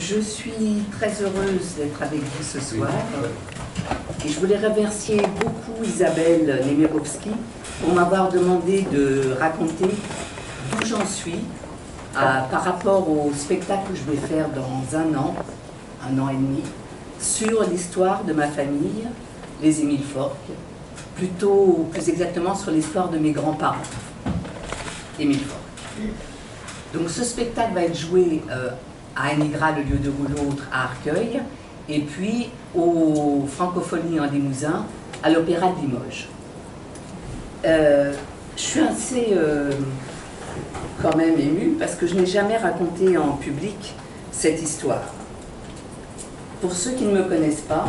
Je suis très heureuse d'être avec vous ce soir et je voulais remercier beaucoup Isabelle Nemirovsky pour m'avoir demandé de raconter d'où j'en suis par rapport au spectacle que je vais faire dans un an et demi, sur l'histoire de ma famille, les Émile Forck, plus exactement sur l'histoire de mes grands-parents, Émile Forck. Donc ce spectacle va être joué à Enigra, le lieu de l'autre, à Arcueil, et puis au Francophonie en Limousin, à l'Opéra de Limoges. Je suis assez quand même émue parce que je n'ai jamais raconté en public cette histoire. Pour ceux qui ne me connaissent pas,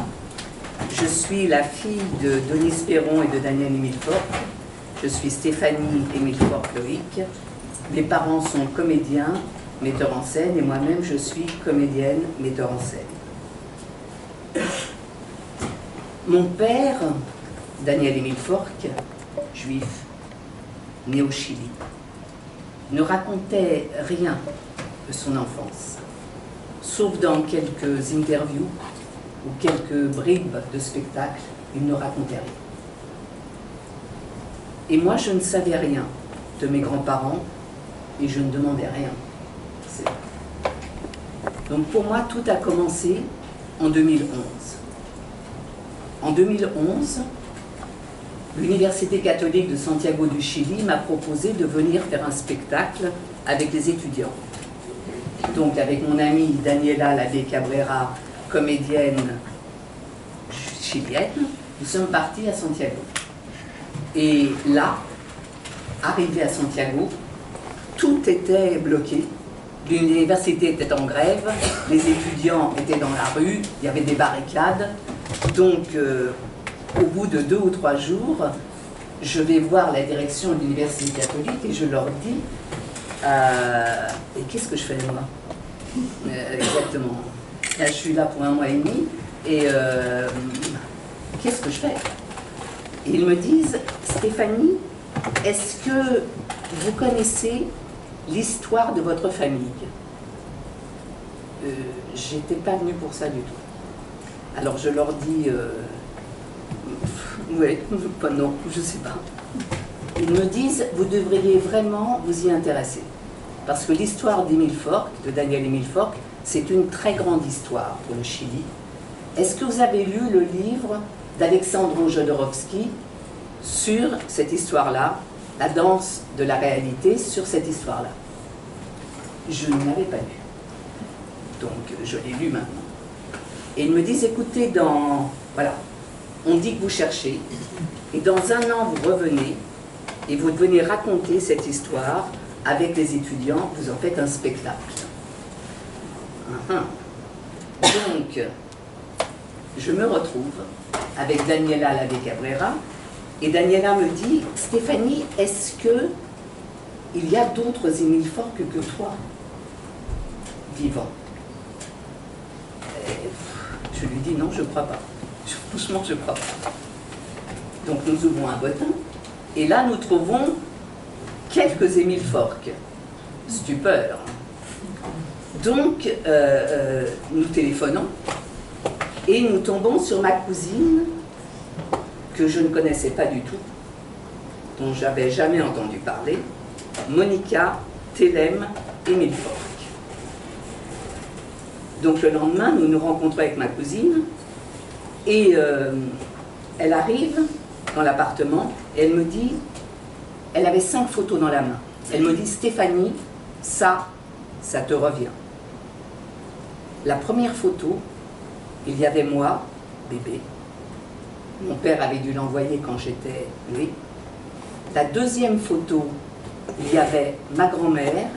je suis la fille de Denis Perron et de Daniel Émile Forck. Je suis Stéphanie Émile Forck-Loïc. Mes parents sont comédiens, metteurs en scène, et moi-même je suis comédienne, metteur en scène. Mon père, Daniel Émile Forck, juif, né au Chili, ne racontait rien de son enfance, sauf dans quelques interviews ou quelques bribes de spectacles, il ne racontait rien. Et moi, je ne savais rien de mes grands-parents et je ne demandais rien. Donc pour moi, tout a commencé en 2011. En 2011, l'Université catholique de Santiago du Chili m'a proposé de venir faire un spectacle avec les étudiants. Donc avec mon amie Daniela Lavey Cabrera, comédienne chilienne, nous sommes partis à Santiago. Et là, arrivé à Santiago, tout était bloqué. L'université était en grève, les étudiants étaient dans la rue, il y avait des barricades. Donc, au bout de 2 ou 3 jours, je vais voir la direction de l'Université catholique et je leur dis et qu'est-ce que je fais moi exactement. Là, je suis là pour 1 mois et demi et qu'est-ce que je fais? Et ils me disent, Stéphanie, est-ce que vous connaissez l'histoire de votre famille? J'étais pas venue pour ça du tout. Alors je leur dis, ouais, non, je sais pas. Ils me disent, vous devriez vraiment vous y intéresser. Parce que l'histoire d'Émile Forck, de Daniel Émile Forck, c'est une très grande histoire pour le Chili. Est-ce que vous avez lu le livre d'Alexandre Jodorowsky sur cette histoire-là, la danse de la réalité sur cette histoire-là? Je ne l'avais pas lu. Donc, je l'ai lu maintenant. Et ils me disent, écoutez, voilà, on dit que vous cherchez, et dans 1 an, vous revenez, et vous venez raconter cette histoire avec les étudiants, vous en faites un spectacle. Donc, je me retrouve avec Daniela Lavey Cabrera, et Daniela me dit, Stéphanie, est-ce que il y a d'autres Émile Forck que toi, vivants? Je lui dis non, je ne crois pas. Franchement, je ne crois pas. Donc nous ouvrons un bottin, et là nous trouvons quelques Émile Forck. Stupeur. Donc nous téléphonons, et nous tombons sur ma cousine, que je ne connaissais pas du tout, dont j'avais jamais entendu parler, Monica Télème Émile Forck. Donc le lendemain, nous nous rencontrons avec ma cousine, et elle arrive dans l'appartement, et elle me dit, elle avait 5 photos dans la main, elle me dit, Stéphanie, ça te revient. La première photo, il y avait moi, bébé. Mon père avait dû l'envoyer quand j'étais née. La deuxième photo, il y avait ma grand-mère.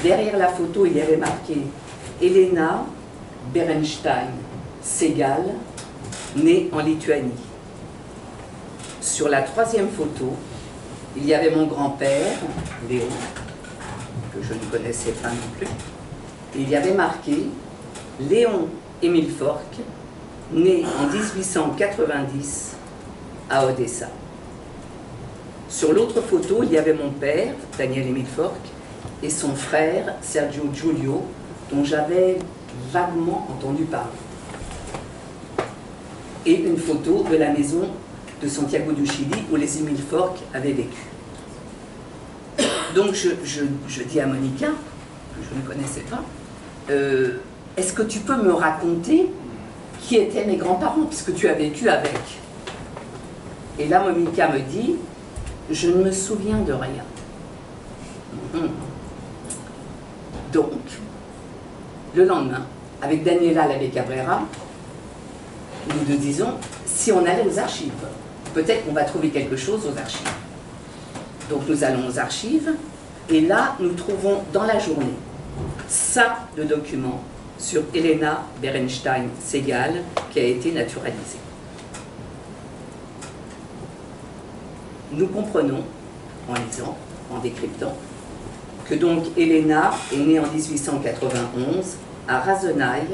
Derrière la photo, il y avait marqué Elena Berenstein Segal, née en Lituanie. Sur la 3e photo, il y avait mon grand-père, Léon, que je ne connaissais pas non plus. Et il y avait marqué Léon Émile Forck, né en 1890 à Odessa. Sur l'autre photo, il y avait mon père, Daniel Émile Forck, et son frère, Sergio Giulio, dont j'avais vaguement entendu parler. Et une photo de la maison de Santiago du Chili où les Émile Forc avaient vécu. Donc je dis à Monica, que je ne connaissais pas, est-ce que tu peux me raconter qui étaient mes grands-parents, puisque tu as vécu avec? Et là, Monica me dit, je ne me souviens de rien. Donc, le lendemain, avec Daniela Labbé Cabrera, nous nous disons, si on allait aux archives, peut-être qu'on va trouver quelque chose aux archives. Donc nous allons aux archives, et là, nous trouvons dans la journée ça de documents sur Helena Berenstein-Segal qui a été naturalisée. Nous comprenons, en lisant, en décryptant, que donc Helena est née en 1891 à Rasenaï,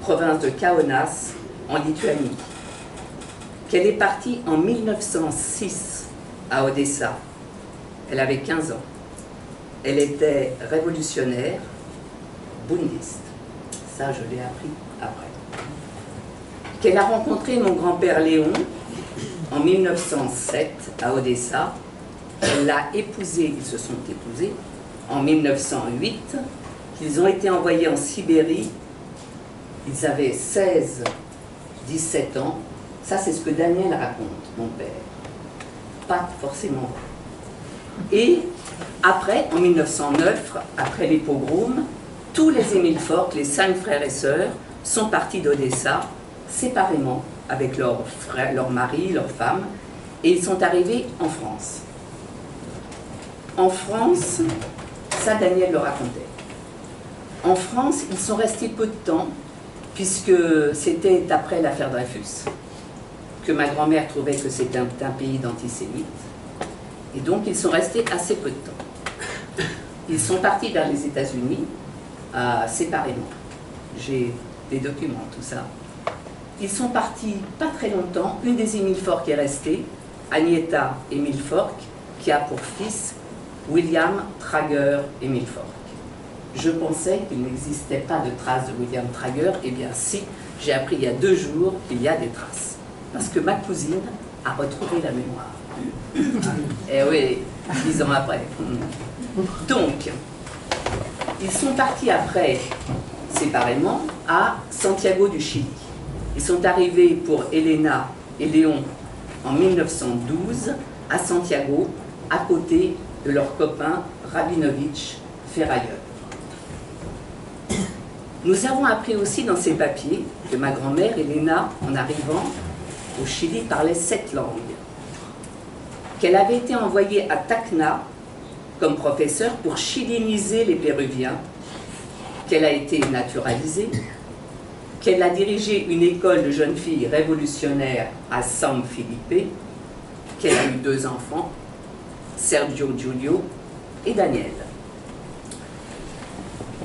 province de Kaunas, en Lituanie, qu'elle est partie en 1906 à Odessa. Elle avait 15 ans. Elle était révolutionnaire, bundiste. Ça, je l'ai appris après. Qu'elle a rencontré mon grand-père Léon en 1907 à Odessa. Elle l'a épousé, ils se sont épousés en 1908. Ils ont été envoyés en Sibérie. Ils avaient 16, 17 ans. Ça, c'est ce que Daniel raconte, mon père. Pas forcément. Et après, en 1909, après les pogroms, tous les Émile Forc, les 5 frères et sœurs, sont partis d'Odessa, séparément, avec leurs maris, leurs femmes, et ils sont arrivés en France. En France, ça Daniel le racontait. En France, ils sont restés peu de temps, puisque c'était après l'affaire Dreyfus, que ma grand-mère trouvait que c'était un pays d'antisémites. Et donc, ils sont restés assez peu de temps. Ils sont partis vers les États-Unis, séparément. J'ai des documents, tout ça. Ils sont partis pas très longtemps. Une des Émile Forc est restée, Agneta Émile Forc, qui a pour fils William Trager Émile Forc. Je pensais qu'il n'existait pas de traces de William Trager. Eh bien, si, j'ai appris il y a 2 jours qu'il y a des traces. Parce que ma cousine a retrouvé la mémoire. Eh oui, 10 ans après. Donc, ils sont partis après, séparément, à Santiago du Chili. Ils sont arrivés pour Helena et Léon en 1912 à Santiago, à côté de leur copain Rabinovitch ferrailleur. Nous avons appris aussi dans ces papiers que ma grand-mère, Helena, en arrivant au Chili, parlait 7 langues. Qu'elle avait été envoyée à Tacna comme professeure pour chiliniser les Péruviens, qu'elle a été naturalisée, qu'elle a dirigé une école de jeunes filles révolutionnaires à San Felipe, qu'elle a eu 2 enfants, Sergio Giulio et Daniel.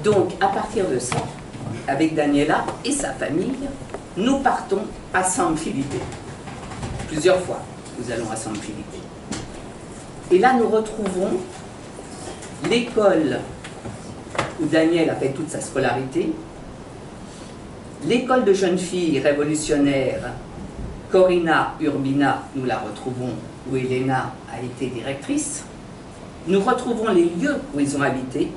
Donc, à partir de ça, avec Daniela et sa famille, nous partons à San Felipe. Plusieurs fois, nous allons à San Felipe. Et là, nous retrouvons l'école où Daniel a fait toute sa scolarité, l'école de jeunes filles révolutionnaires Corina Urbina, nous la retrouvons où Helena a été directrice. Nous retrouvons les lieux où ils ont habité,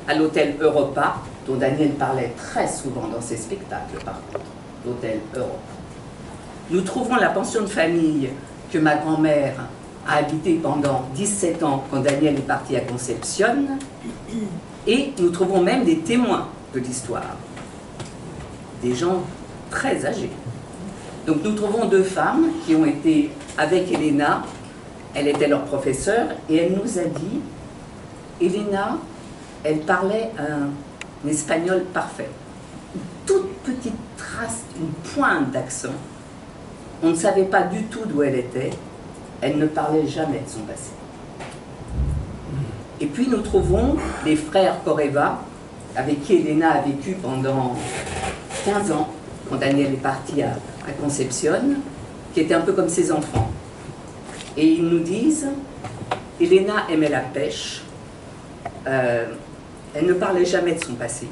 à l'hôtel Europa, dont Daniel parlait très souvent dans ses spectacles, par contre, l'hôtel Europa. Nous trouvons la pension de famille que ma grand-mère a habité pendant 17 ans quand Daniel est parti à Concepción, et nous trouvons même des témoins de l'histoire, des gens très âgés. Donc nous trouvons 2 femmes qui ont été avec Helena, elle était leur professeure, et elle nous a dit, Helena, elle parlait un espagnol parfait. Une toute petite trace, une pointe d'accent. On ne savait pas du tout d'où elle était. Elle ne parlait jamais de son passé. Et puis nous trouvons les frères Correva, avec qui Helena a vécu pendant 15 ans, quand Daniel est parti à Concepción, qui étaient un peu comme ses enfants. Et ils nous disent, Helena aimait la pêche, elle ne parlait jamais de son passé.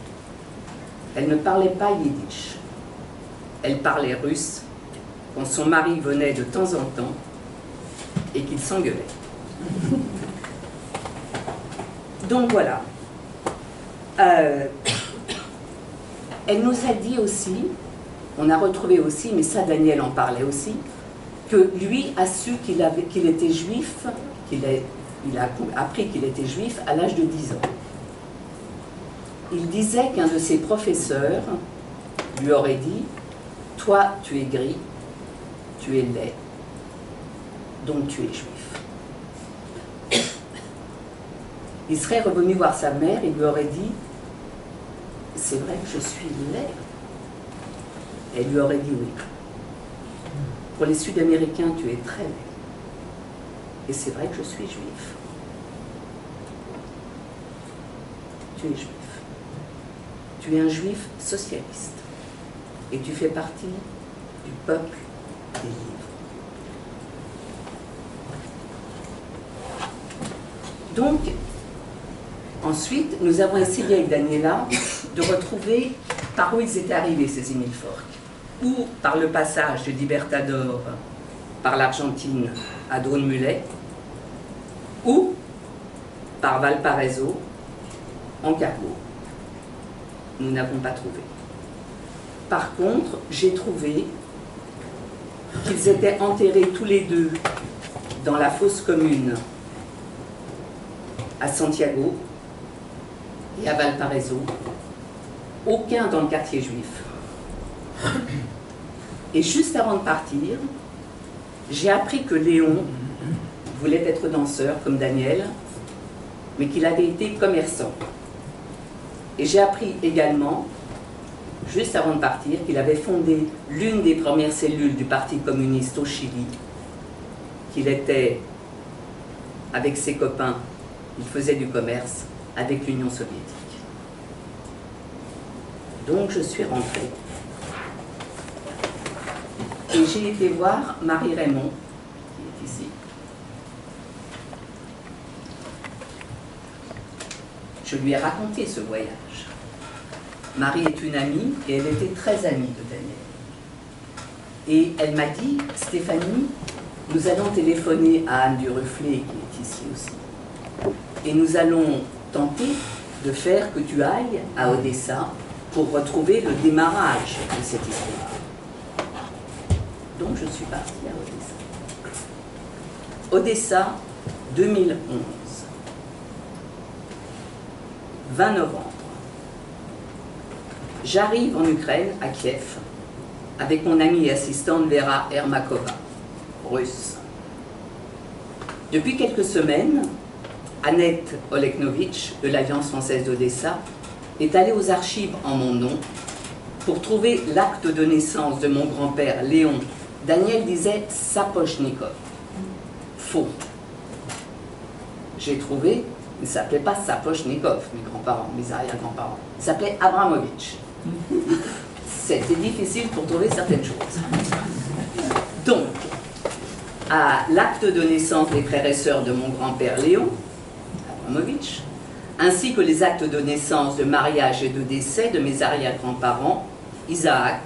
Elle ne parlait pas yiddish. Elle parlait russe quand son mari venait de temps en temps et qu'ils s'engueulaient. Donc voilà. Elle nous a dit aussi, on a retrouvé aussi, mais ça Daniel en parlait aussi, que lui a su qu'il était juif, il a appris qu'il était juif à l'âge de 10 ans. Il disait qu'un de ses professeurs lui aurait dit « Toi, tu es gris, tu es laid, donc tu es juif. » Il serait revenu voir sa mère et lui aurait dit « C'est vrai que je suis laid ?» Elle lui aurait dit oui. Pour les Sud-Américains, tu es très laid. Et c'est vrai que je suis juif. Tu es juif. Tu es un juif socialiste. Et tu fais partie du peuple des livres. Donc, ensuite, nous avons essayé avec Daniela de retrouver par où ils étaient arrivés, ces Émile Fork. Ou par le passage de Libertador par l'Argentine à Drône-Mullet, ou par Valparaiso en cargo. Nous n'avons pas trouvé. Par contre, j'ai trouvé qu'ils étaient enterrés tous les deux dans la fosse commune à Santiago et à Valparaiso, aucun dans le quartier juif. Et juste avant de partir, j'ai appris que Léon voulait être danseur comme Daniel, mais qu'il avait été commerçant. Et j'ai appris également, juste avant de partir, qu'il avait fondé l'une des premières cellules du Parti communiste au Chili, qu'il était, avec ses copains, il faisait du commerce avec l'Union soviétique. Donc je suis rentrée. Et j'ai été voir Marie Raymond, qui est ici. Je lui ai raconté ce voyage. Marie est une amie et elle était très amie de Daniel. Et elle m'a dit, Stéphanie, nous allons téléphoner à Anne Duruflé, qui est ici aussi. Et nous allons tenter de faire que tu ailles à Odessa pour retrouver le démarrage de cette histoire. Donc je suis partie à Odessa. Odessa, 2011. 20 novembre. J'arrive en Ukraine, à Kiev, avec mon amie et assistante Vera Ermakova, russe. Depuis quelques semaines, Annette Oleknovitch, de l'Alliance française d'Odessa, est allée aux archives en mon nom pour trouver l'acte de naissance de mon grand-père Léon. Daniel disait Sapochnikov. Faux. J'ai trouvé, il ne s'appelait pas Sapochnikov, mes grands-parents, mes arrière-grands-parents. Il s'appelait Abramovitch. C'était difficile pour trouver certaines choses. Donc, à l'acte de naissance des frères et sœurs de mon grand-père Léon, Abramovitch, ainsi que les actes de naissance, de mariage et de décès de mes arrière-grands-parents, Isaac,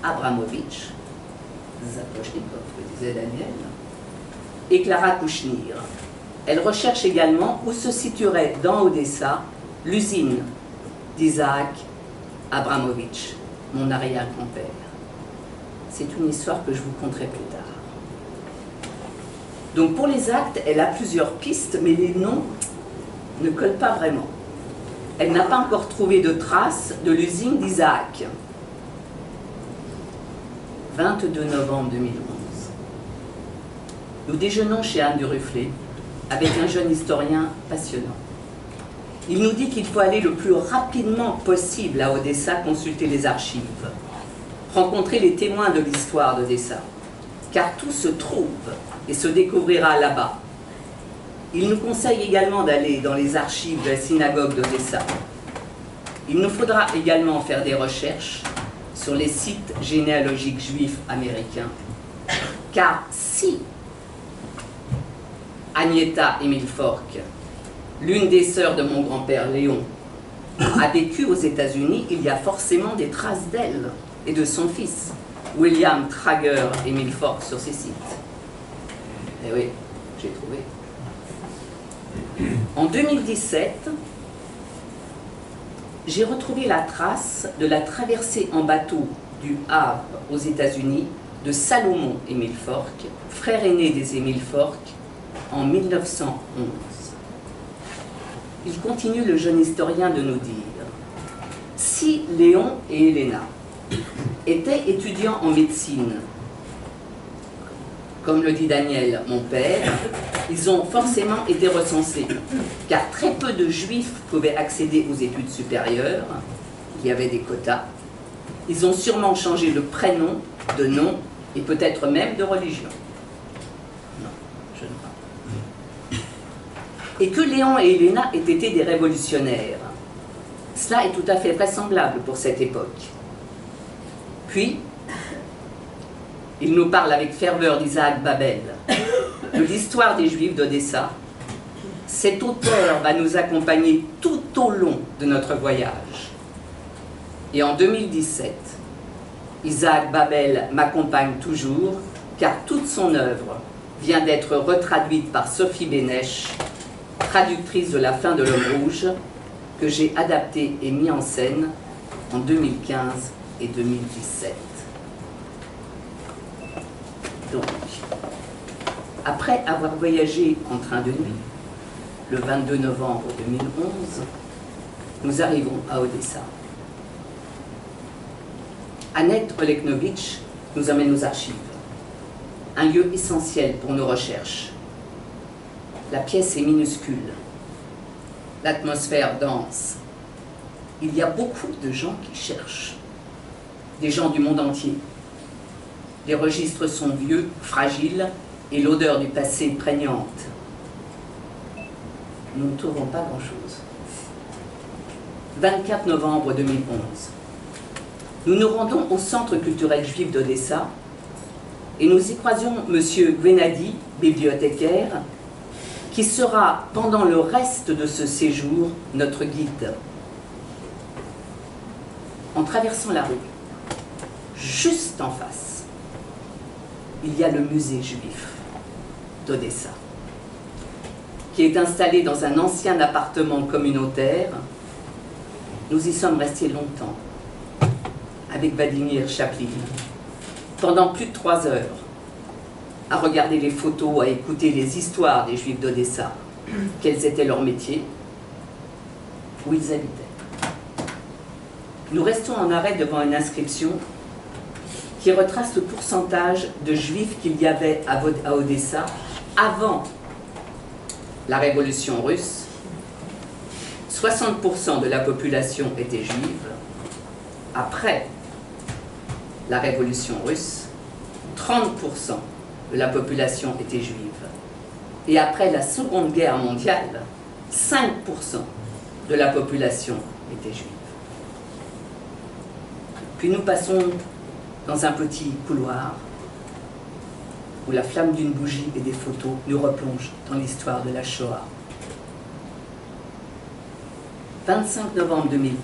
Abramovitch, Sapochnikov, que disait Daniel, et Clara Kouchnir. Elle recherche également où se situerait dans Odessa l'usine d'Isaac Abramovitch, mon arrière-grand-père. C'est une histoire que je vous conterai plus tard. Donc pour les actes, elle a plusieurs pistes, mais les noms ne collent pas vraiment. Elle n'a pas encore trouvé de traces de l'usine d'Isaac. 22 novembre 2011. Nous déjeunons chez Anne Duruflé avec un jeune historien passionnant. Il nous dit qu'il faut aller le plus rapidement possible à Odessa consulter les archives, rencontrer les témoins de l'histoire d'Odessa, car tout se trouve et se découvrira là-bas. Il nous conseille également d'aller dans les archives de la synagogue d'Odessa. Il nous faudra également faire des recherches sur les sites généalogiques juifs américains, car si Agneta Emile Fork, l'une des sœurs de mon grand-père Léon, a vécu aux États-Unis, il y a forcément des traces d'elle et de son fils, William Trager et Milford, sur ces sites. Eh oui, j'ai trouvé. En 2017, j'ai retrouvé la trace de la traversée en bateau du Havre aux États-Unis de Salomon Émile Forck, frère aîné des Émile Forck, en 1911. Il continue, le jeune historien, de nous dire: si Léon et Helena étaient étudiants en médecine, comme le dit Daniel, mon père, ils ont forcément été recensés, car très peu de juifs pouvaient accéder aux études supérieures, il y avait des quotas. Ils ont sûrement changé de prénom, de nom, et peut-être même de religion. Non, je ne crois pas. Et que Léon et Helena aient été des révolutionnaires, cela est tout à fait vraisemblable pour cette époque. Puis, il nous parle avec ferveur d'Isaac Babel, de l'histoire des Juifs d'Odessa. Cet auteur va nous accompagner tout au long de notre voyage. Et en 2017, Isaac Babel m'accompagne toujours, car toute son œuvre vient d'être retraduite par Sophie Bénèche, traductrice de La fin de l'Homme rouge, que j'ai adaptée et mis en scène en 2015 et 2017. Donc, après avoir voyagé en train de nuit, le 22 novembre 2011, nous arrivons à Odessa. Annette Oleknovitch nous amène aux archives, un lieu essentiel pour nos recherches. La pièce est minuscule, l'atmosphère dense. Il y a beaucoup de gens qui cherchent, des gens du monde entier. Les registres sont vieux, fragiles, et l'odeur du passé prégnante. Nous ne trouvons pas grand-chose. 24 novembre 2011. Nous nous rendons au Centre culturel juif d'Odessa et nous y croisions M. Gvenadi, bibliothécaire, qui sera pendant le reste de ce séjour notre guide. En traversant la rue, juste en face, il y a le musée juif d'Odessa, qui est installé dans un ancien appartement communautaire. Nous y sommes restés longtemps, avec Vladimir Chaplin, pendant plus de 3 heures, à regarder les photos, à écouter les histoires des Juifs d'Odessa, quels étaient leurs métiers, où ils habitaient. Nous restons en arrêt devant une inscription qui retrace le pourcentage de Juifs qu'il y avait à Odessa avant la révolution russe. 60% de la population était juive. Après la révolution russe, 30% de la population était juive. Et après la Seconde Guerre mondiale, 5% de la population était juive. Puis nous passons dans un petit couloir où la flamme d'une bougie et des photos nous replongent dans l'histoire de la Shoah. 25 novembre 2011.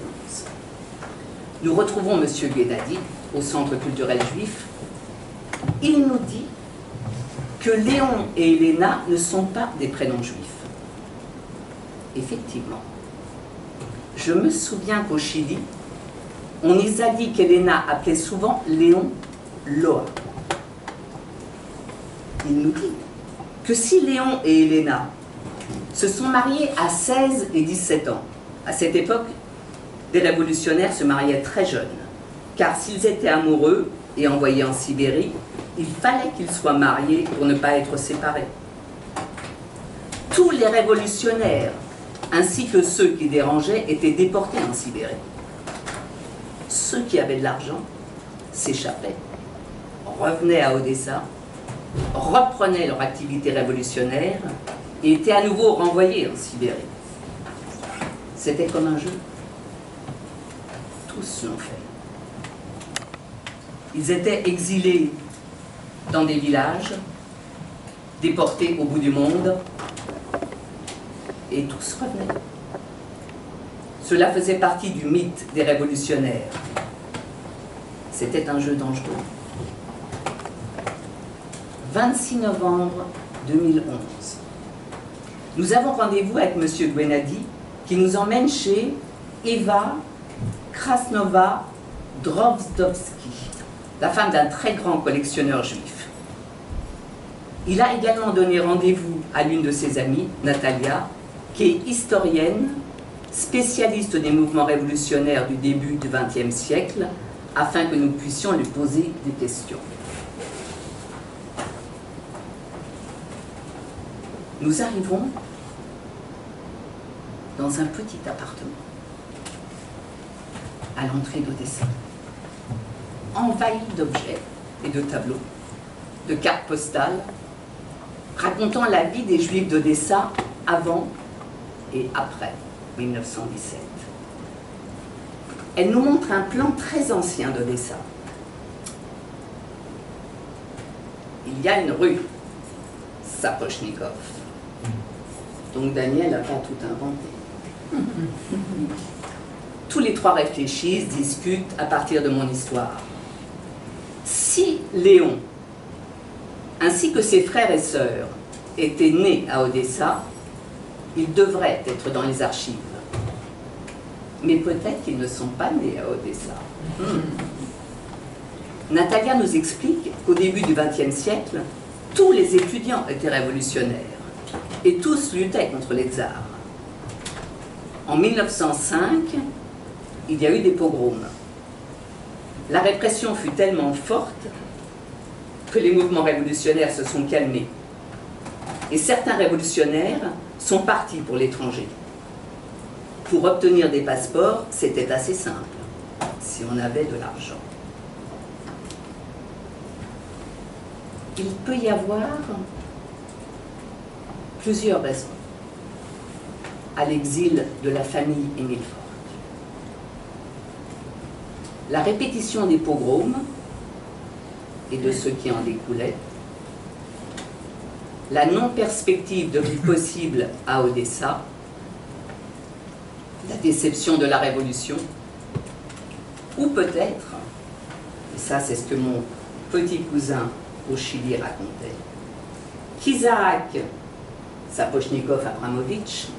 Nous retrouvons M. Gvenadi au Centre culturel juif. Il nous dit que Léon et Helena ne sont pas des prénoms juifs. Effectivement. Je me souviens qu'au Chili, on nous a dit qu'Helena appelait souvent Léon Loa. Il nous dit que si Léon et Helena se sont mariés à 16 et 17 ans, à cette époque, les révolutionnaires se mariaient très jeunes, car s'ils étaient amoureux et envoyés en Sibérie, il fallait qu'ils soient mariés pour ne pas être séparés. Tous les révolutionnaires, ainsi que ceux qui dérangeaient, étaient déportés en Sibérie. Ceux qui avaient de l'argent s'échappaient, revenaient à Odessa, reprenaient leur activité révolutionnaire et étaient à nouveau renvoyés en Sibérie. C'était comme un jeu. Tous l'ont fait. Ils étaient exilés dans des villages, déportés au bout du monde, et tous revenaient. Cela faisait partie du mythe des révolutionnaires. C'était un jeu dangereux. 26 novembre 2011. Nous avons rendez-vous avec M. Guenadi, qui nous emmène chez Eva Krasnova-Drozdowski, la femme d'un très grand collectionneur juif. Il a également donné rendez-vous à l'une de ses amies, Natalia, qui est historienne, spécialiste des mouvements révolutionnaires du début du XXe siècle, afin que nous puissions lui poser des questions. Nous arrivons dans un petit appartement, à l'entrée d'Odessa, envahi d'objets et de tableaux, de cartes postales, racontant la vie des Juifs d'Odessa avant et après 1917. Elle nous montre un plan très ancien d'Odessa. Il y a une rue, Sapochnikov. Donc Daniel n'a pas tout inventé. Tous les trois réfléchissent, discutent à partir de mon histoire. Si Léon, ainsi que ses frères et sœurs, étaient nés à Odessa, ils devraient être dans les archives. Mais peut-être qu'ils ne sont pas nés à Odessa. Natalia nous explique qu'au début du XXe siècle, tous les étudiants étaient révolutionnaires et tous luttaient contre les tsars. En 1905, il y a eu des pogroms. La répression fut tellement forte que les mouvements révolutionnaires se sont calmés. Et certains révolutionnaires sont partis pour l'étranger. Pour obtenir des passeports, c'était assez simple, si on avait de l'argent. Il peut y avoir plusieurs raisons à l'exil de la famille Émile Fork. La répétition des pogroms et de ce qui en découlait, la non-perspective de vie possible à Odessa, la déception de la Révolution, ou peut-être, et ça c'est ce que mon petit cousin au Chili racontait, qu'Isaac Sapochnikov-Abramovitch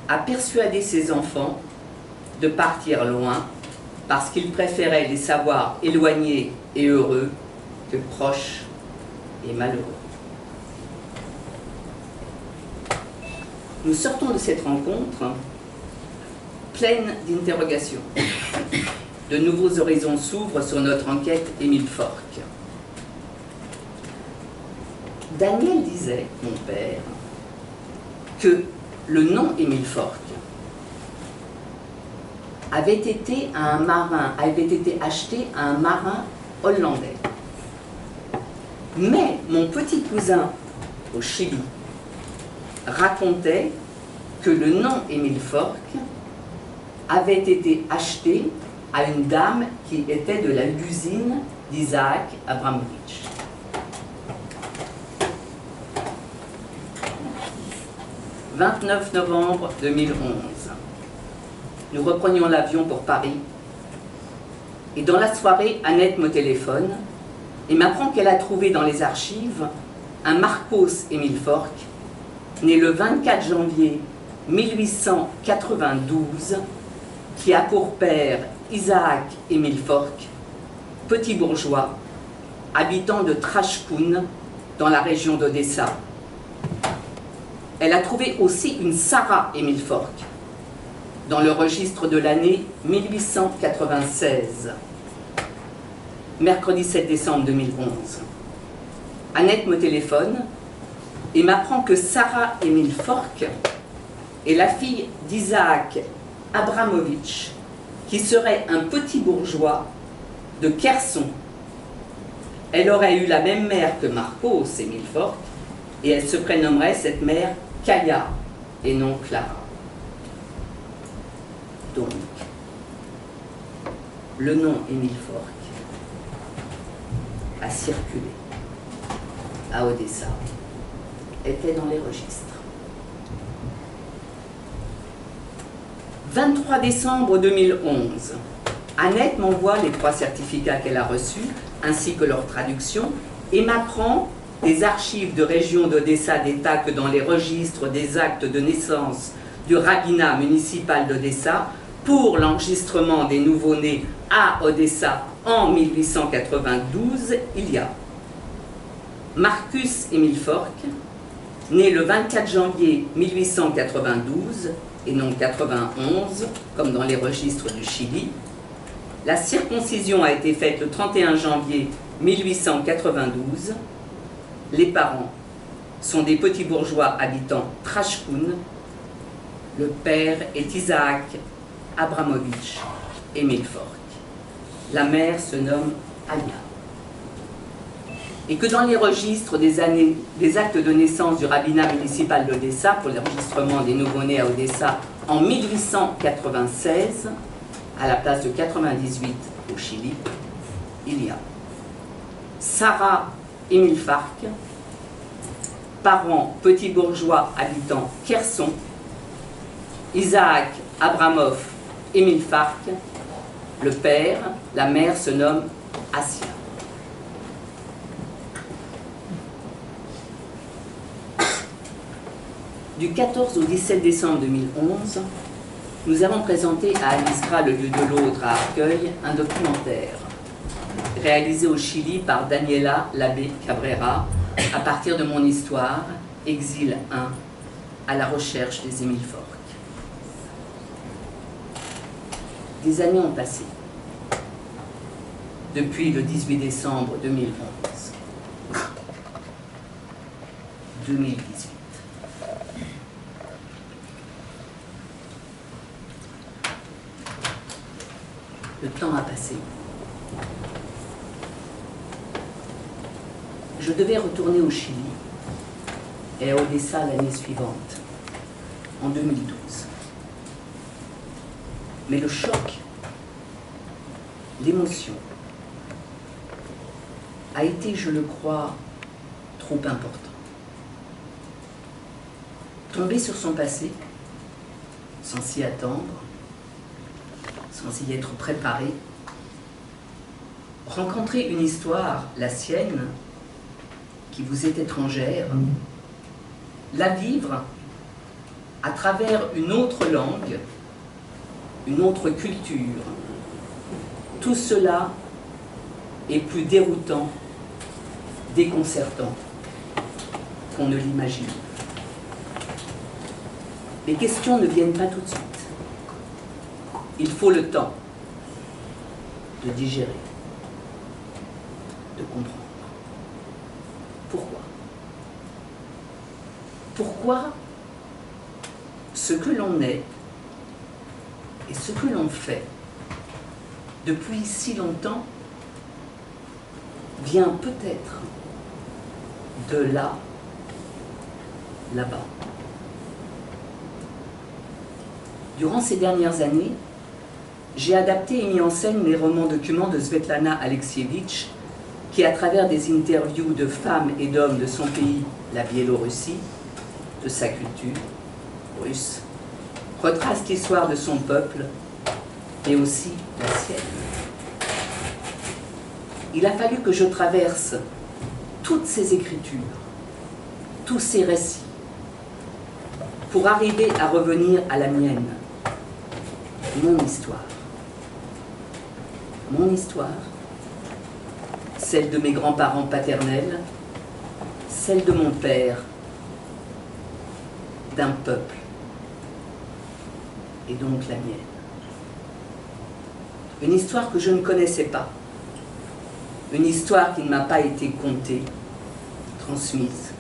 a persuadé ses enfants de partir loin parce qu'il préférait les savoirs éloignés et heureux que proches et malheureux. Nous sortons de cette rencontre pleine d'interrogations. De nouveaux horizons s'ouvrent sur notre enquête Émile Fork. Daniel disait, mon père, que le nom Émile Fork avait été acheté à un marin hollandais. Mais mon petit cousin au Chili racontait que le nom Émile Fork avait été acheté à une dame qui était de l'usine d'Isaac Abramovitch. « 29 novembre 2011. Nous reprenions l'avion pour Paris. Et dans la soirée, Annette me téléphone et m'apprend qu'elle a trouvé dans les archives un Marcos Émile Fork, né le 24 janvier 1892, qui a pour père Isaac Émile Fork, petit bourgeois, habitant de Trashkoun, dans la région d'Odessa. Elle a trouvé aussi une Sarah Émile Fork, dans le registre de l'année 1896, mercredi 7 décembre 2011. Annette me téléphone et m'apprend que Sarah Émile Fork est la fille d'Isaac Abramovitch, qui serait un petit bourgeois de Kherson. Elle aurait eu la même mère que Marcos Émile Fork, et elle se prénommerait cette mère Kaya et non Clara. Donc, le nom Émile Fork a circulé à Odessa, était dans les registres. 23 décembre 2011. Annette m'envoie les 3 certificats qu'elle a reçus, ainsi que leur traduction, et m'apprend des archives de région d'Odessa d'État que dans les registres des actes de naissance du rabbinat municipal d'Odessa, pour l'enregistrement des nouveau-nés à Odessa en 1892, il y a Marcus Emil Fork, né le 24 janvier 1892, et non 91, comme dans les registres du Chili. La circoncision a été faite le 31 janvier 1892. Les parents sont des petits bourgeois habitant Trashkoun. Le père est Isaac Abramovitch Emil Fork. La mère se nomme Alia. Et que dans les registres des actes de naissance du rabbinat municipal d'Odessa pour l'enregistrement des nouveau-nés à Odessa en 1896, à la place de 98 au Chili, il y a Sarah Emil Fark, parents petits bourgeois habitant Kherson, Isaac Abramov Emil Fark, le père, la mère se nomme Assia. Du 14 au 17 décembre 2011, nous avons présenté à Aliskra, le lieu de l'autre, à Arcueil, un documentaire réalisé au Chili par Daniela Labé Cabrera à partir de mon histoire, Exil 1, à la recherche des Émile Fork. Des années ont passé depuis le 18 décembre 2011. 2018. Le temps a passé. Je devais retourner au Chili et à Odessa l'année suivante, en 2012. Mais le choc, l'émotion, a été, je le crois, trop important. Tomber sur son passé, sans s'y attendre, sans y être préparé, rencontrer une histoire, la sienne, qui vous est étrangère, la vivre à travers une autre langue, une autre culture, tout cela est plus déroutant, déconcertant qu'on ne l'imagine. Les questions ne viennent pas tout de suite. Il faut le temps de digérer, de comprendre. Pourquoi? Pourquoi ce que l'on est et ce que l'on fait depuis si longtemps vient peut-être de là, là-bas. Durant ces dernières années, j'ai adapté et mis en scène les romans documents de Svetlana Alexievitch, qui, à travers des interviews de femmes et d'hommes de son pays, la Biélorussie, de sa culture russe, retrace l'histoire de son peuple et aussi la sienne. Il a fallu que je traverse toutes ces écritures, tous ces récits, pour arriver à revenir à la mienne, mon histoire. Mon histoire, celle de mes grands-parents paternels, celle de mon père, d'un peuple, et donc la mienne. Une histoire que je ne connaissais pas, une histoire qui ne m'a pas été contée, transmise,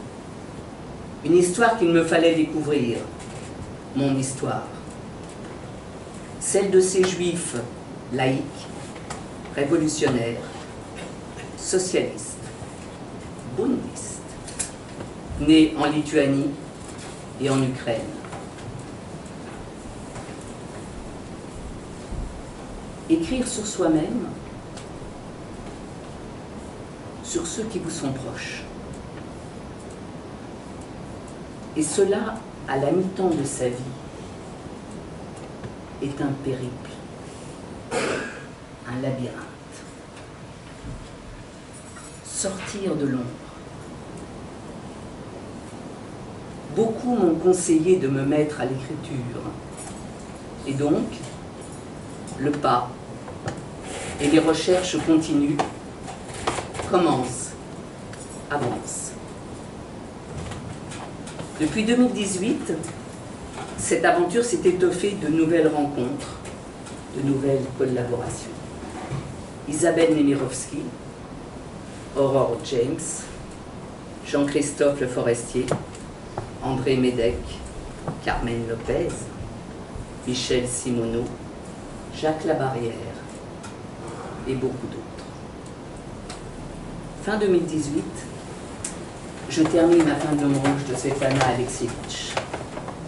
une histoire qu'il me fallait découvrir, mon histoire, celle de ces juifs laïcs, révolutionnaires, socialistes, bundistes, nés en Lituanie et en Ukraine. Écrire sur soi-même, sur ceux qui vous sont proches. Et cela à la mi-temps de sa vie. est un périple, un labyrinthe. Sortir de l'ombre. Beaucoup m'ont conseillé de me mettre à l'écriture. Et donc, le pas et les recherches continues commencent, avancent. Depuis 2018, cette aventure s'est étoffée de nouvelles rencontres, de nouvelles collaborations. Isabelle Nemirovsky, Aurore James, Jean-Christophe Le Forestier, André Médec, Carmen Lopez, Michel Simoneau, Jacques Labarrière et beaucoup d'autres. Fin 2018, je termine La fin de l'homme rouge de Svetlana Alexievitch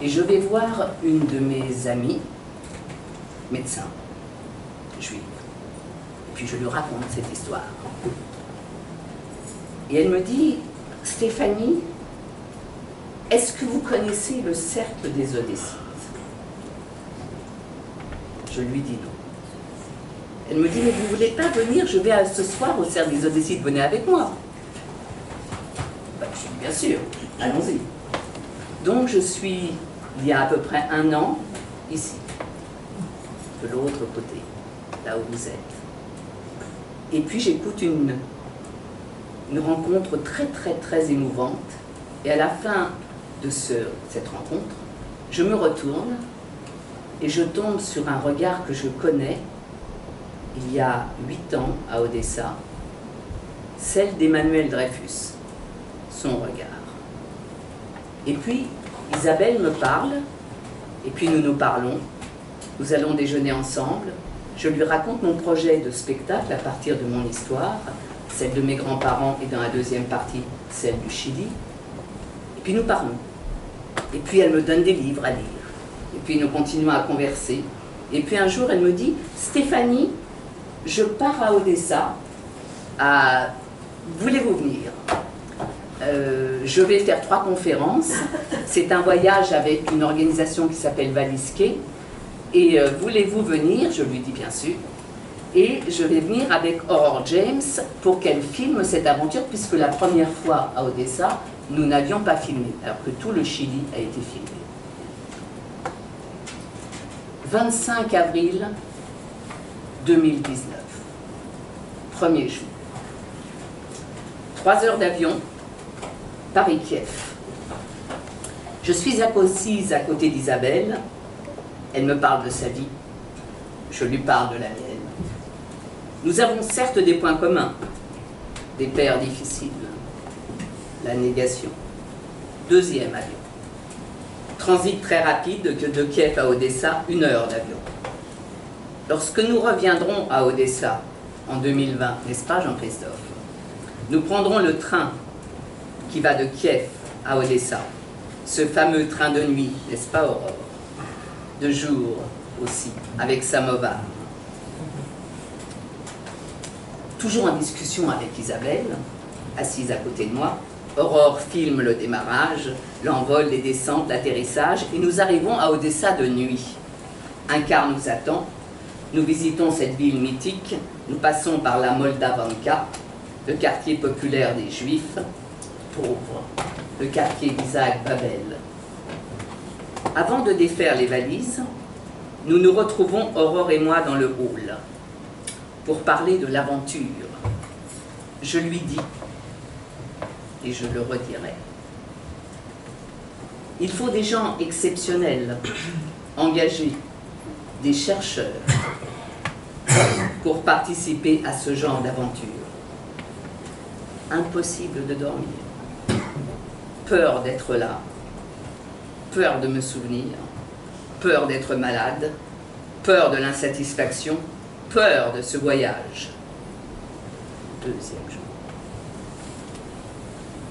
et je vais voir une de mes amies, médecin, juive. Et puis je lui raconte cette histoire. Et elle me dit, Stéphanie, est-ce que vous connaissez le cercle des Odécites? Je lui dis non. Elle me dit, mais vous ne voulez pas venir? Je vais ce soir au cercle des Odécites, venez avec moi. Ben, je dis, bien sûr, allons-y. Donc je suis, il y a à peu près 1 an, ici, de l'autre côté, là où vous êtes. Et puis j'écoute une rencontre très très émouvante. Et à la fin de cette rencontre, je me retourne et je tombe sur un regard que je connais il y a 8 ans à Odessa, celle d'Emmanuel Dreyfus, son regard. Et puis Isabelle me parle, et puis nous nous parlons, nous allons déjeuner ensemble, je lui raconte mon projet de spectacle à partir de mon histoire, celle de mes grands-parents et dans la deuxième partie, celle du Chili. Et puis nous parlons. Et puis elle me donne des livres à lire. Et puis nous continuons à converser. Et puis un jour elle me dit, Stéphanie, je pars à Odessa, voulez-vous venir? Je vais faire 3 conférences. C'est un voyage avec une organisation qui s'appelle Valiske. Et voulez-vous venir? Je lui dis bien sûr. Et je vais venir avec Aurore James pour qu'elle filme cette aventure, puisque la première fois à Odessa, nous n'avions pas filmé, alors que tout le Chili a été filmé. 25 avril 2019, premier jour. 3 heures d'avion, Paris-Kiev. Je suis assise à côté d'Isabelle, elle me parle de sa vie, je lui parle de la mienne. Nous avons certes des points communs, des pères difficiles, la négation. 2e avion. Transit très rapide que de Kiev à Odessa, 1 heure d'avion. Lorsque nous reviendrons à Odessa en 2020, n'est-ce pas Jean-Christophe? Nous prendrons le train qui va de Kiev à Odessa, ce fameux train de nuit, n'est-ce pas Aurore? De jour aussi, avec Samovar. Toujours en discussion avec Isabelle, assise à côté de moi, Aurore filme le démarrage, l'envol, les descentes, l'atterrissage, et nous arrivons à Odessa de nuit. Un car nous attend, nous visitons cette ville mythique, nous passons par la Moldavanka, le quartier populaire des Juifs, pauvres, le quartier d'Isaac Babel. Avant de défaire les valises, nous nous retrouvons, Aurore et moi, dans le hall, pour parler de l'aventure. Je lui dis, et je le redirai, il faut des gens exceptionnels, engagés, des chercheurs, pour participer à ce genre d'aventure. Impossible de dormir, peur d'être là, peur de me souvenir, peur d'être malade, peur de l'insatisfaction, peur de ce voyage. 2e jour.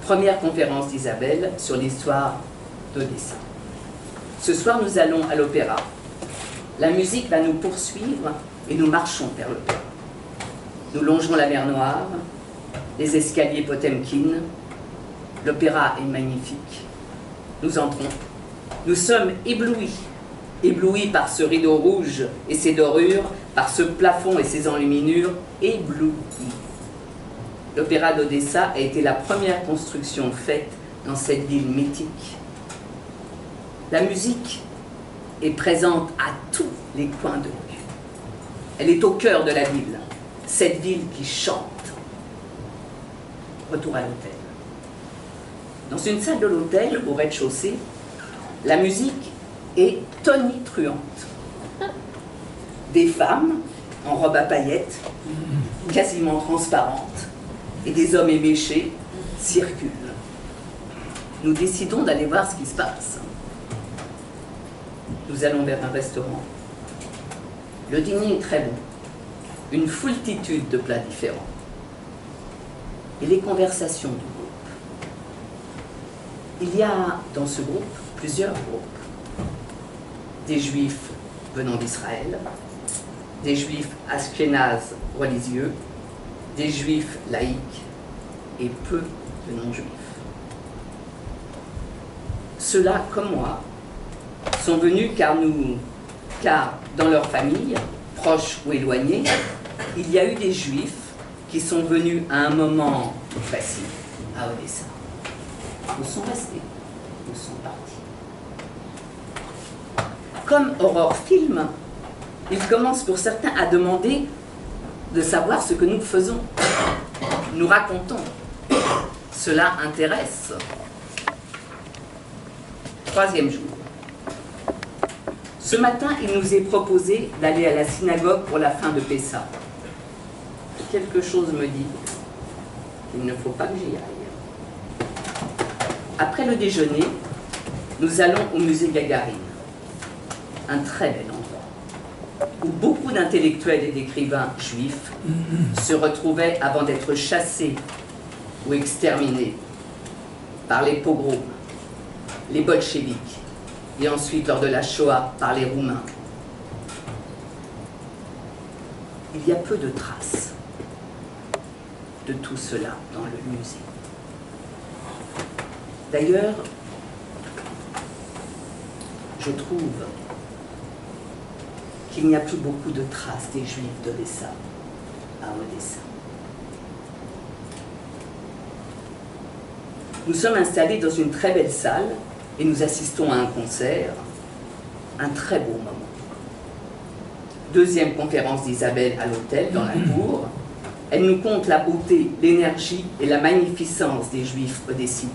Première conférence d'Isabelle sur l'histoire d'Odessa. Ce soir, nous allons à l'opéra. La musique va nous poursuivre et nous marchons vers l'opéra. Nous longerons la mer Noire, les escaliers Potemkin. L'opéra est magnifique. Nous entrons. Nous sommes éblouis ébloui par ce rideau rouge et ses dorures, par ce plafond et ses enluminures, ébloui. L'Opéra d'Odessa a été la première construction faite dans cette ville mythique. La musique est présente à tous les coins de rue. Elle est au cœur de la ville, cette ville qui chante. Retour à l'hôtel. Dans une salle de l'hôtel, au rez-de-chaussée, la musique est tonitruante. Des femmes en robe à paillettes, quasiment transparentes, et des hommes éméchés circulent. Nous décidons d'aller voir ce qui se passe. Nous allons vers un restaurant. Le dîner est très bon. Une foultitude de plats différents. Et les conversations du groupe. Il y a dans ce groupe plusieurs groupes. Des juifs venant d'Israël, des juifs ashkénazes religieux, des juifs laïcs et peu de non-juifs. Ceux-là, comme moi, sont venus car dans leur famille, proches ou éloignés, il y a eu des juifs qui sont venus à un moment précis à Odessa. Ils sont restés, ils sont partis. Comme Horror Film, ils commencent pour certains à demander de savoir ce que nous faisons. Nous racontons. Cela intéresse. Troisième jour. Ce matin, il nous est proposé d'aller à la synagogue pour la fin de Pessah. Quelque chose me dit qu'il ne faut pas que j'y aille. Après le déjeuner, nous allons au musée Gagarine. Un très bel endroit, où beaucoup d'intellectuels et d'écrivains juifs se retrouvaient avant d'être chassés ou exterminés par les pogroms, les bolcheviks, et ensuite lors de la Shoah par les Roumains. Il y a peu de traces de tout cela dans le musée. D'ailleurs, je trouve qu'il n'y a plus beaucoup de traces des Juifs d'Odessa à Odessa. Nous sommes installés dans une très belle salle et nous assistons à un concert, un très beau moment. Deuxième conférence d'Isabelle à l'hôtel, dans la cour. Elle nous conte la beauté, l'énergie et la magnificence des Juifs odessites.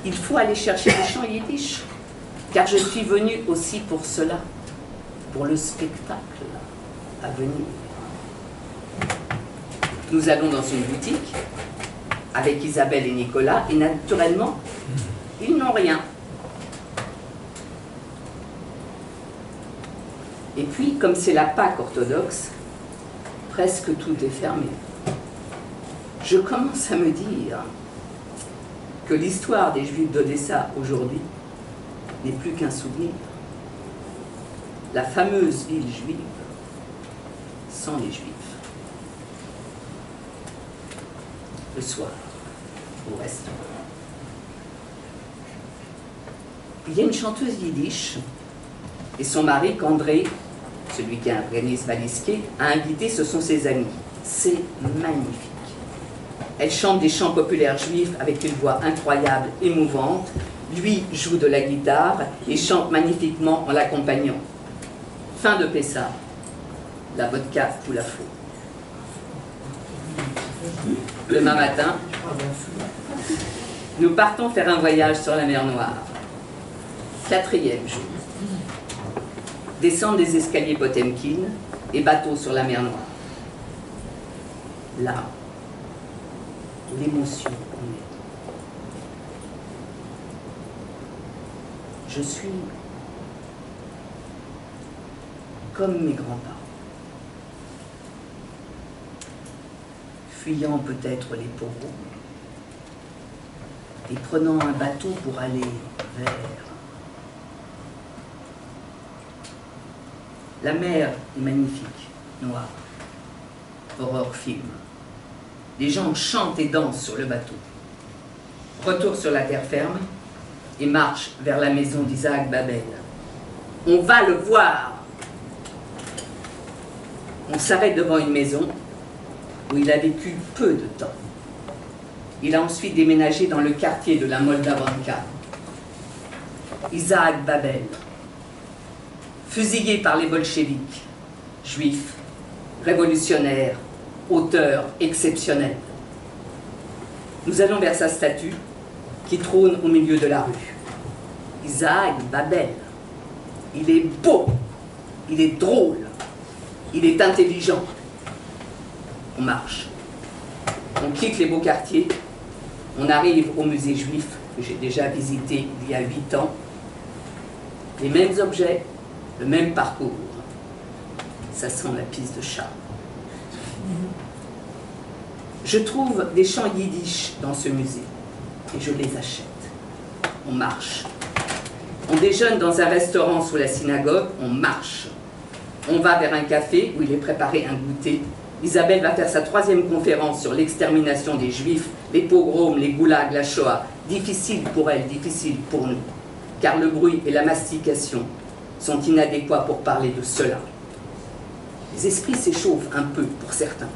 Il faut aller chercher des chants yiddish, car je suis venue aussi pour cela, pour le spectacle à venir. Nous allons dans une boutique avec Isabelle et Nicolas, et naturellement, ils n'ont rien. Et puis, comme c'est la Pâque orthodoxe, presque tout est fermé. Je commence à me dire que l'histoire des Juifs d'Odessa aujourd'hui n'est plus qu'un souvenir. La fameuse ville juive sans les Juifs. Le soir, au restaurant. Il y a une chanteuse yiddish et son mari, qu'André, celui qui organise Valiske, a invité, ce sont ses amis. C'est magnifique. Elle chante des chants populaires juifs avec une voix incroyable, émouvante. Lui joue de la guitare et chante magnifiquement en l'accompagnant. Fin de Pessah. La vodka coule à flot. Demain matin, nous partons faire un voyage sur la mer Noire. 4e jour. Descendre des escaliers Potemkin et bateau sur la mer Noire. Là, l'émotion en est. Je suis comme mes grands-parents. Fuyant peut-être les pogroms et prenant un bateau pour aller vers la mer est magnifique, noire, horreur film. Les gens chantent et dansent sur le bateau. Retour sur la terre ferme, et marche vers la maison d'Isaac Babel. On va le voir. On s'arrête devant une maison où il a vécu peu de temps. Il a ensuite déménagé dans le quartier de la Moldavanka. Isaac Babel, fusillé par les bolcheviks, juif, révolutionnaire, auteur exceptionnel. Nous allons vers sa statue qui trône au milieu de la rue. Isaac Babel, il est beau, il est drôle, il est intelligent. On marche, on quitte les beaux quartiers, on arrive au musée juif que j'ai déjà visité il y a 8 ans. Les mêmes objets, le même parcours. Ça sent la piste de chat. Je trouve des chants yiddish dans ce musée et je les achète. On marche. On déjeune dans un restaurant sous la synagogue, on marche. On va vers un café où il est préparé un goûter. Isabelle va faire sa 3e conférence sur l'extermination des Juifs, les pogroms, les goulags, la Shoah. Difficile pour elle, difficile pour nous, car le bruit et la mastication sont inadéquats pour parler de cela. Les esprits s'échauffent un peu pour certains.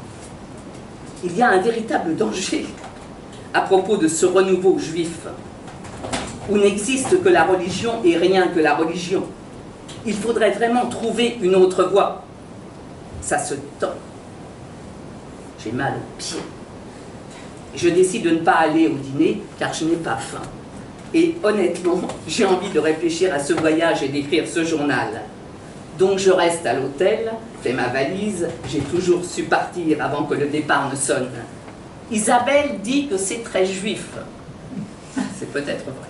Il y a un véritable danger à propos de ce renouveau juif, où n'existe que la religion et rien que la religion. Il faudrait vraiment trouver une autre voie. Ça se tord. J'ai mal aux pieds. Je décide de ne pas aller au dîner car je n'ai pas faim. Et honnêtement, j'ai envie de réfléchir à ce voyage et d'écrire ce journal. Donc je reste à l'hôtel, fais ma valise, j'ai toujours su partir avant que le départ ne sonne. Isabelle dit que c'est très juif. C'est peut-être vrai.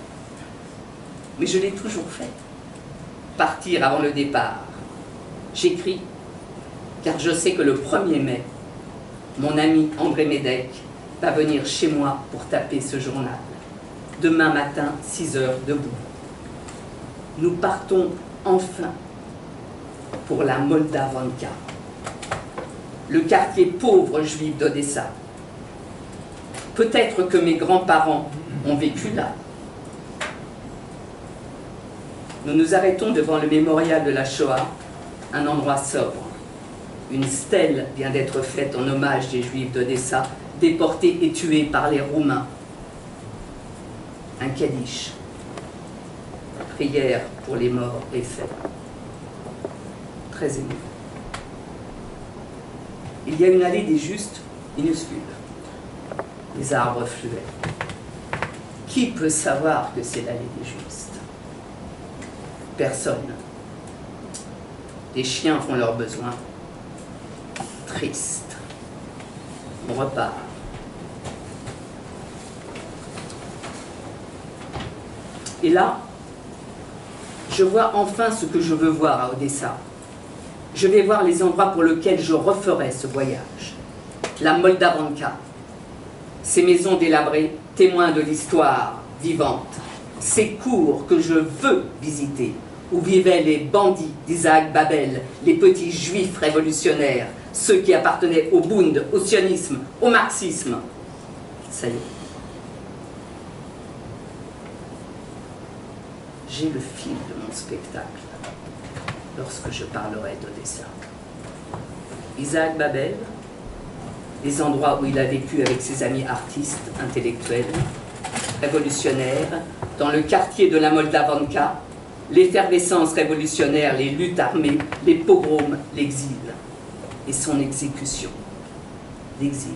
Mais je l'ai toujours fait. Partir avant le départ. J'écris, car je sais que le 1er mai, mon ami André Médec va venir chez moi pour taper ce journal. Demain matin, 6 heures debout. Nous partons enfin pour la Moldavanka, le quartier pauvre juif d'Odessa. Peut-être que mes grands-parents ont vécu là. Nous nous arrêtons devant le mémorial de la Shoah, un endroit sobre. Une stèle vient d'être faite en hommage des Juifs d'Odessa, déportés et tués par les Roumains. Un kaddish. Prière pour les morts est faite. Très ému. Il y a une allée des justes minuscule. Les arbres fluets. Qui peut savoir que c'est l'allée des justes? Personne. Les chiens font leurs besoins. Triste. On repart. Et là, je vois enfin ce que je veux voir à Odessa. Je vais voir les endroits pour lesquels je referai ce voyage. La Moldavanka, ces maisons délabrées, témoins de l'histoire vivante. Ces cours que je veux visiter, où vivaient les bandits d'Isaac Babel, les petits juifs révolutionnaires, ceux qui appartenaient au Bund, au sionisme, au marxisme. Ça y est. J'ai le fil de mon spectacle lorsque je parlerai d'Odessa. Isaac Babel, les endroits où il a vécu avec ses amis artistes, intellectuels, révolutionnaires, dans le quartier de la Moldavanka, l'effervescence révolutionnaire, les luttes armées, les pogroms, l'exil et son exécution. L'exil,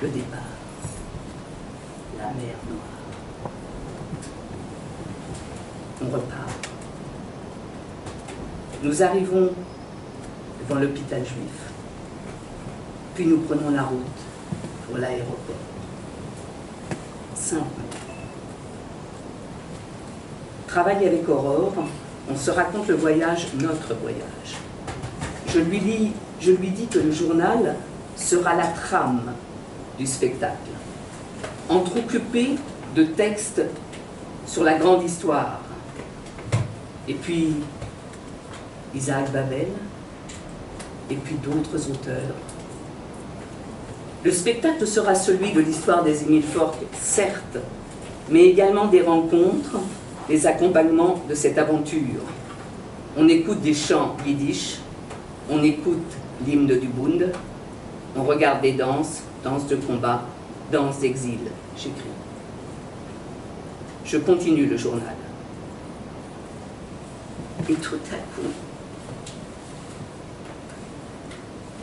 le départ, la mer Noire. On repart. Nous arrivons devant l'hôpital juif. Puis nous prenons la route pour l'aéroport. Simplement. Travaille avec Aurore, on se raconte le voyage, notre voyage. Je lui dis que le journal sera la trame du spectacle. Entrecoupé de textes sur la grande histoire. Et puis Isaac Babel, et puis d'autres auteurs. Le spectacle sera celui de l'histoire des Émile Fork, certes, mais également des rencontres, des accompagnements de cette aventure. On écoute des chants yiddish, on écoute l'hymne du Bund, on regarde des danses, danses de combat, danses d'exil, j'écris. Je continue le journal. Et tout à coup,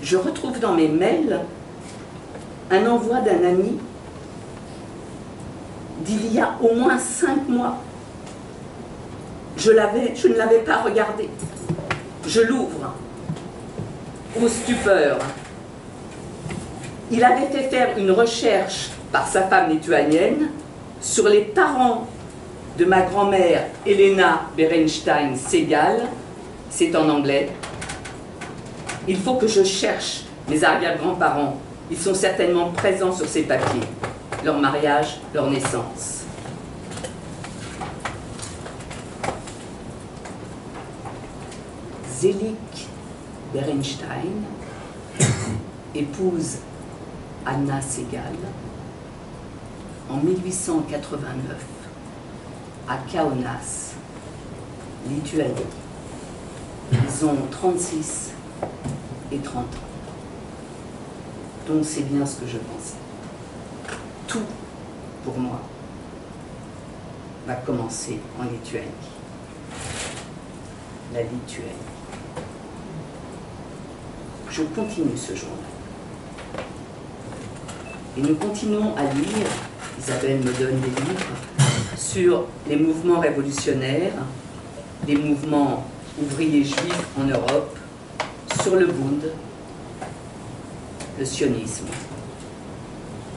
je retrouve dans mes mails un envoi d'un ami d'il y a au moins 5 mois. Je ne l'avais pas regardé. Je l'ouvre, aux stupeur. Il avait fait faire une recherche par sa femme lituanienne sur les parents de ma grand-mère Elena Berenstein-Segal. C'est en anglais. Il faut que je cherche mes arrière-grands-parents. Ils sont certainement présents sur ces papiers. Leur mariage, leur naissance. Zelig Berenstein épouse Anna Segal en 1889 à Kaunas, Lituanie. Ils ont 36 et 30 ans. Donc c'est bien ce que je pensais. Tout, pour moi, va commencer en Lituanie. La Lituanie. Je continue ce journal. Et nous continuons à lire, Isabelle me donne des livres, sur les mouvements révolutionnaires, les mouvements ouvriers juifs en Europe, sur le Bund, le sionisme.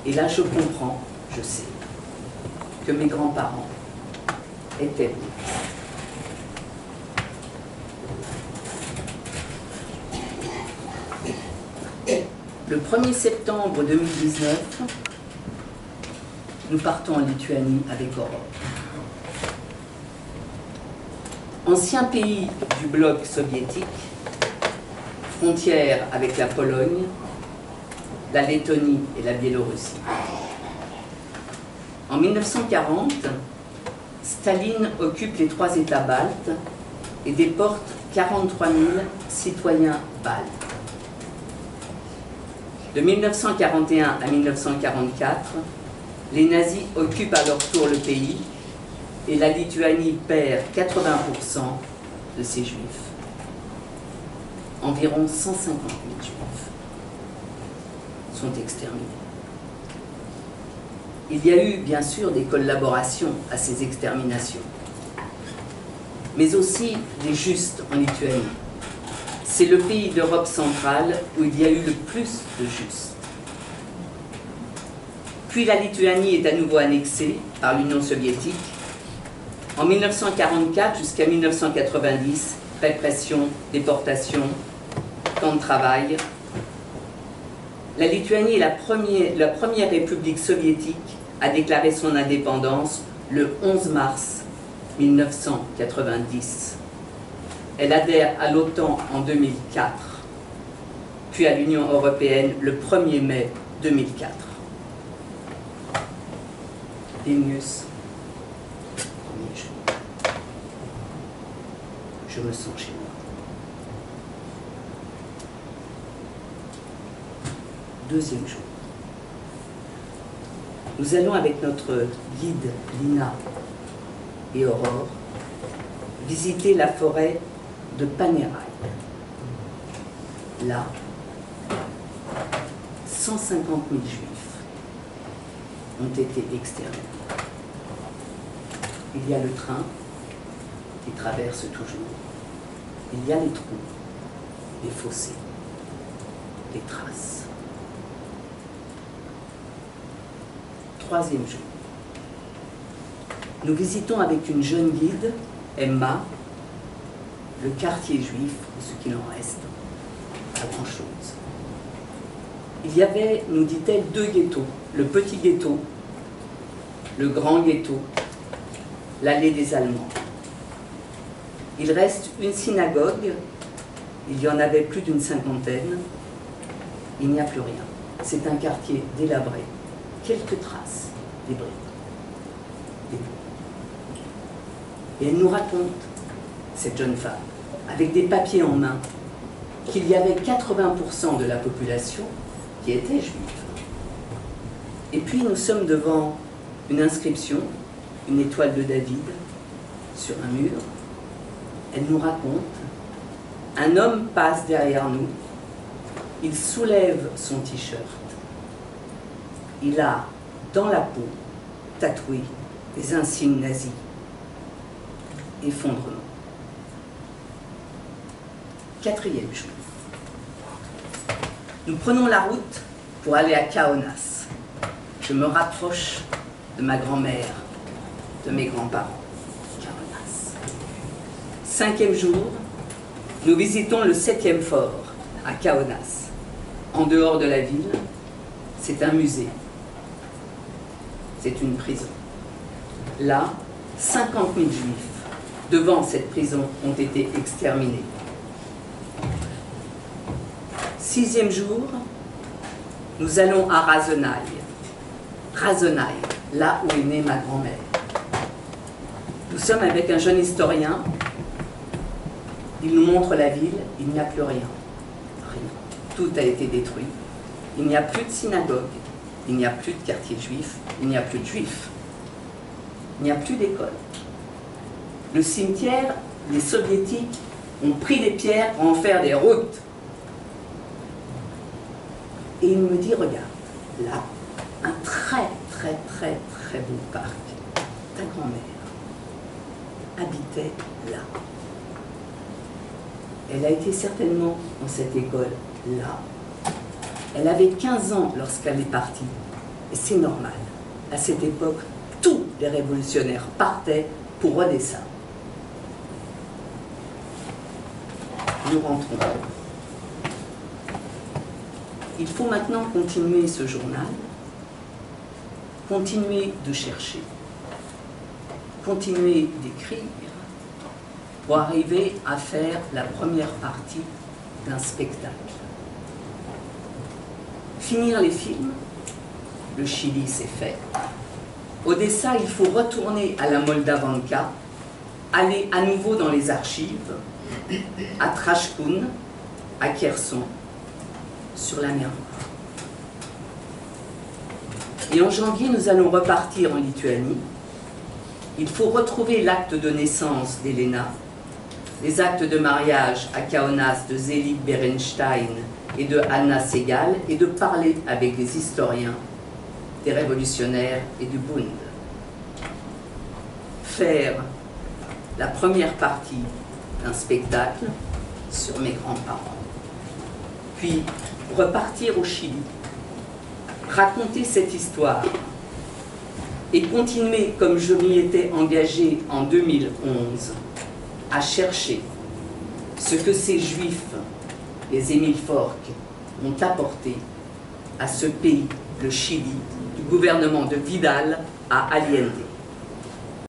Et là, je comprends, je sais, que mes grands-parents étaient bouddhistes. Le 1er septembre 2019, nous partons en Lituanie avec Aurore. Ancien pays du bloc soviétique, frontière avec la Pologne, la Lettonie et la Biélorussie. En 1940, Staline occupe les 3 États baltes et déporte 43 000 citoyens baltes. De 1941 à 1944, les nazis occupent à leur tour le pays et la Lituanie perd 80% de ses juifs. Environ 150 000 juifs sont exterminés. Il y a eu bien sûr des collaborations à ces exterminations, mais aussi des justes en Lituanie. C'est le pays d'Europe centrale où il y a eu le plus de justes. Puis la Lituanie est à nouveau annexée par l'Union soviétique. En 1944 jusqu'à 1990, répression, déportation, camps de travail. La Lituanie est la première république soviétique à déclarer son indépendance le 11 mars 1990. Elle adhère à l'OTAN en 2004, puis à l'Union européenne le 1er mai 2004. Vilnius, premier jour. Je me sens chez moi. Deuxième jour. Nous allons avec notre guide Lina et Aurore visiter la forêt de Panerai. Là, 150 000 juifs ont été exterminés. Il y a le train qui traverse toujours. Il y a les trous, les fossés, les traces. Troisième jour. Nous visitons avec une jeune guide, Emma, le quartier juif, ce qu'il en reste, pas grand-chose. Il y avait, nous dit-elle, 2 ghettos. Le petit ghetto, le grand ghetto, l'allée des Allemands. Il reste une synagogue, il y en avait plus d'une 50aine, il n'y a plus rien. C'est un quartier délabré, quelques traces, des briques. Et elle nous raconte, cette jeune femme, avec des papiers en main, qu'il y avait 80% de la population qui était juive. Et puis nous sommes devant une inscription, une étoile de David, sur un mur. Elle nous raconte, un homme passe derrière nous, il soulève son t-shirt, il a dans la peau tatoué des insignes nazis. Effondrement. 4e jour. Nous prenons la route pour aller à Kaunas. Je me rapproche de ma grand-mère, de mes grands-parents. Kaunas. 5e jour, nous visitons le 7e fort à Kaunas. En dehors de la ville, c'est un musée. C'est une prison. Là, 50 000 juifs devant cette prison ont été exterminés. 6e jour, nous allons à Razenaï. Razenaï, là où est née ma grand-mère. Nous sommes avec un jeune historien. Il nous montre la ville, il n'y a plus rien. Rien. Tout a été détruit. Il n'y a plus de synagogue, il n'y a plus de quartier juif, il n'y a plus de juifs. Il n'y a plus d'école. Le cimetière, les soviétiques ont pris des pierres pour en faire des routes. Et il me dit, regarde, là, un très beau parc. Ta grand-mère habitait là. Elle a été certainement dans cette école là. Elle avait 15 ans lorsqu'elle est partie. Et c'est normal. À cette époque, tous les révolutionnaires partaient pour Odessa. Nous rentrons. Il faut maintenant continuer ce journal, continuer de chercher, continuer d'écrire pour arriver à faire la première partie d'un spectacle. Finir les films, le Chili c'est fait. Odessa, il faut retourner à la Moldavanka, aller à nouveau dans les archives, à Trashkoun, à Kherson, sur la mer Noire. Et en janvier, nous allons repartir en Lituanie. Il faut retrouver l'acte de naissance d'Elena, les actes de mariage à Kaunas de Zelig Berenstein et de Anna Segal, et de parler avec des historiens, des révolutionnaires et du Bund. Faire la première partie d'un spectacle sur mes grands-parents. Puis repartir au Chili, raconter cette histoire et continuer, comme je m'y étais engagé en 2011, à chercher ce que ces Juifs, les Émile Fork, ont apporté à ce pays, le Chili, du gouvernement de Vidal à Allende.